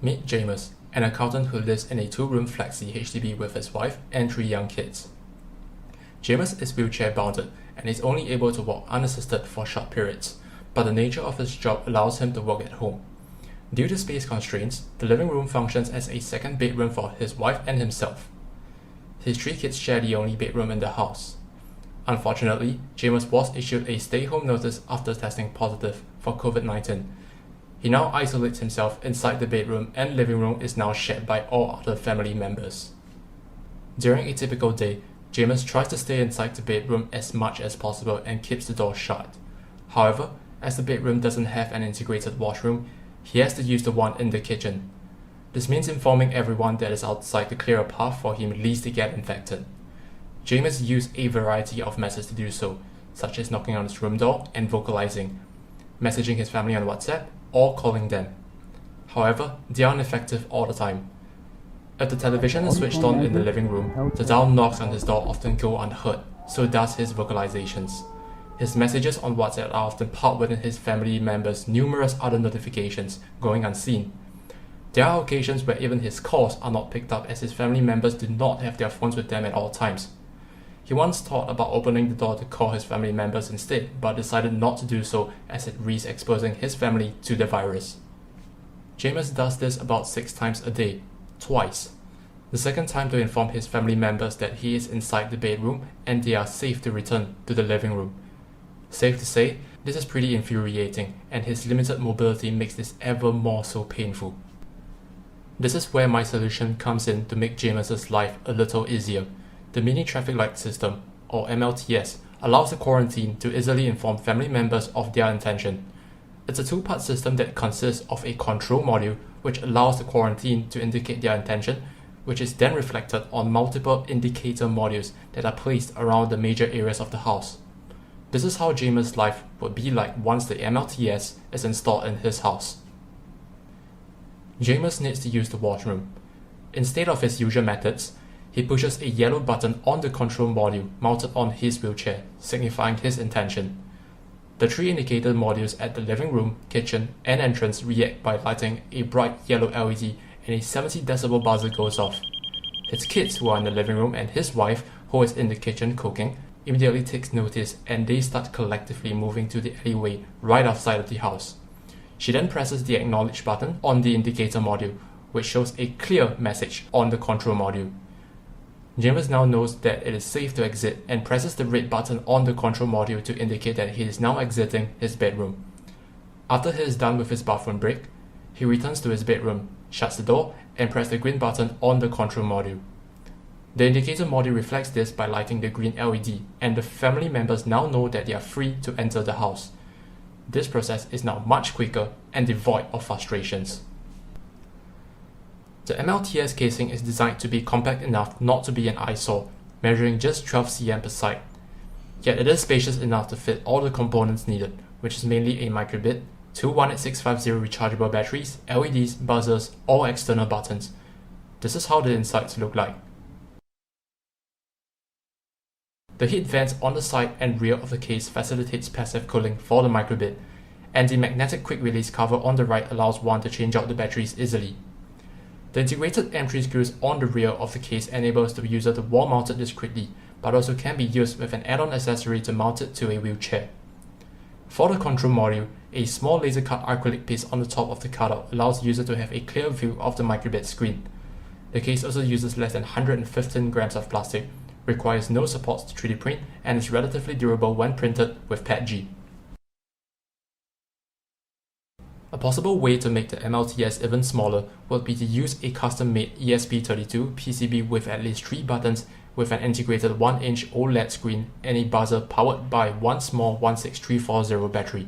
Meet Jamus, an accountant who lives in a two-room flexi HDB with his wife and 3 young kids. Jamus is wheelchair-bounded and is only able to walk unassisted for short periods, but the nature of his job allows him to work at home. Due to space constraints, the living room functions as a second bedroom for his wife and himself. His 3 kids share the only bedroom in the house. Unfortunately, Jamus was issued a stay-home notice after testing positive for COVID-19. He now isolates himself inside the bedroom, and living room is now shared by all other family members. During a typical day, Jamus tries to stay inside the bedroom as much as possible and keeps the door shut. However, as the bedroom doesn't have an integrated washroom, he has to use the one in the kitchen. This means informing everyone that is outside to clear a path for him least to get infected. Jamus used a variety of methods to do so, such as knocking on his room door and vocalizing, messaging his family on WhatsApp, or calling them. However, they are ineffective all the time. If the television is switched on in the living room, the dial knocks on his door often go unheard, so does his vocalizations. His messages on WhatsApp are often parked within his family members' numerous other notifications, going unseen. There are occasions where even his calls are not picked up as his family members do not have their phones with them at all times. He once thought about opening the door to call his family members instead, but decided not to do so as it risks exposing his family to the virus. Jamus does this about 6 times a day, twice. The second time to inform his family members that he is inside the bedroom and they are safe to return to the living room. Safe to say, this is pretty infuriating, and his limited mobility makes this ever more so painful. This is where my solution comes in to make Jamus's life a little easier. The Mini Traffic Light System, or MLTS, allows the quarantine to easily inform family members of their intention. It's a 2-part system that consists of a control module which allows the quarantine to indicate their intention, which is then reflected on multiple indicator modules that are placed around the major areas of the house. This is how Jamus' life would be like once the MLTS is installed in his house. Jamus needs to use the washroom. Instead of his usual methods, he pushes a yellow button on the control module mounted on his wheelchair, signifying his intention. The 3 indicator modules at the living room, kitchen, and entrance react by lighting a bright yellow LED, and a 70 decibel buzzer goes off. His kids, who are in the living room, and his wife, who is in the kitchen cooking, immediately takes notice, and they start collectively moving to the alleyway right outside of the house. She then presses the acknowledge button on the indicator module, which shows a clear message on the control module. Jamus now knows that it is safe to exit and presses the red button on the control module to indicate that he is now exiting his bedroom. After he is done with his bathroom break, he returns to his bedroom, shuts the door, and presses the green button on the control module. The indicator module reflects this by lighting the green LED, and the family members now know that they are free to enter the house. This process is now much quicker and devoid of frustrations. The MLTS casing is designed to be compact enough not to be an eyesore, measuring just 12 cm per side. Yet it is spacious enough to fit all the components needed, which is mainly a microbit, 2 18650 rechargeable batteries, LEDs, buzzers, or external buttons. This is how the insides look like. The heat vents on the side and rear of the case facilitates passive cooling for the microbit, and the magnetic quick release cover on the right allows one to change out the batteries easily. The integrated entry screws on the rear of the case enables the user to wall mount it discreetly, but also can be used with an add-on accessory to mount it to a wheelchair. For the control module, a small laser cut acrylic piece on the top of the cutout allows the user to have a clear view of the microbit screen. The case also uses less than 115 grams of plastic, requires no supports to 3D print, and is relatively durable when printed with PETG. A possible way to make the MLTS even smaller would be to use a custom-made ESP32 PCB with at least 3 buttons with an integrated 1-inch OLED screen and a buzzer powered by one small 16340 battery.